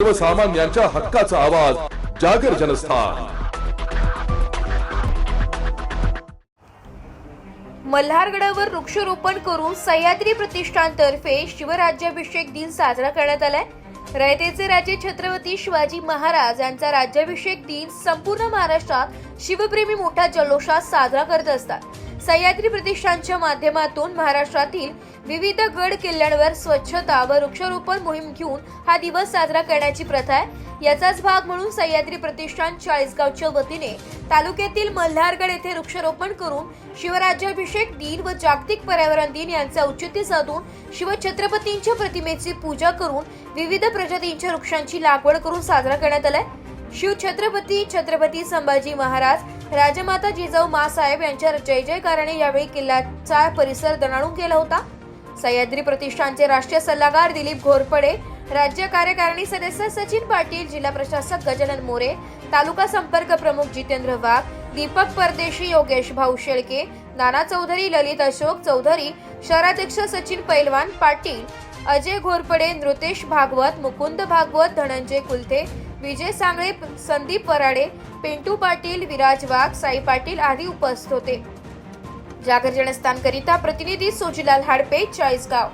सर्वसामान्यांच्या हक्काचा आवाज जागर जनस्थान। मल्हारगडावर वृक्षारोपण करून सह्याद्री प्रतिष्ठानतर्फे शिवराज्याभिषेक दिन साजरा करण्यात आलाय। रयतेचे राजे छत्रपती शिवाजी महाराज यांचा राज्याभिषेक दिन संपूर्ण महाराष्ट्रात शिवप्रेमी मोठ्या जल्लोषात साजरा करत असतात। सह्याद्री प्रतिष्ठानच्या माध्यमातून महाराष्ट्रातील विविध गड किल्ल्यांवर स्वच्छता व वृक्षारोपण मोहीम घेऊन हा दिवस साजरा करण्याची प्रथा आहे। याचाच भाग म्हणून सह्याद्री प्रतिष्ठान चाळीसगावच्या वतीने तालुक्यातील मल्हारगड येथे वृक्षारोपण करून शिवराज्याभिषेक दिन व जागतिक पर्यावरण दिन यांचे औचित्य साधून शिवछत्रपतींच्या प्रतिमेची पूजा करून विविध प्रजातींच्या वृक्षांची लागवड करून साजरा करण्यात आलाय। शिवछत्रपती छत्रपती संभाजी महाराज, राजमाता जिजाऊ मासाहेब यांच्या जय जयकाराने यावेळी किल्ल्याचा परिसर दणाणून केला होता। सह्याद्री प्रतिष्ठानचे राष्ट्रीय सल्लागार दिलीप घोरपडे, राज्य कार्यकारिणी सदस्य सचिन पाटील, जिल्हा प्रशासक गजानन मोरे, तालुका संपर्क प्रमुख जितेंद्र वाघ, दीपक परदेशी, योगेश भाऊ शेळके, नाना चौधरी, ललित अशोक चौधरी, शहराध्यक्ष सचिन पैलवान पाटील, अजय घोरपडे, नृतेश भागवत, मुकुंद भागवत, धनंजय कुलथे, विजय सांगळे, संदीप वराडे, पिंटू पाटील, विराज वाघ, साई पाटील आदी उपस्थित होते। जागर जनस्थान करिता प्रतिनिधी सोजीलाल हाडपे, चाळीसगाव।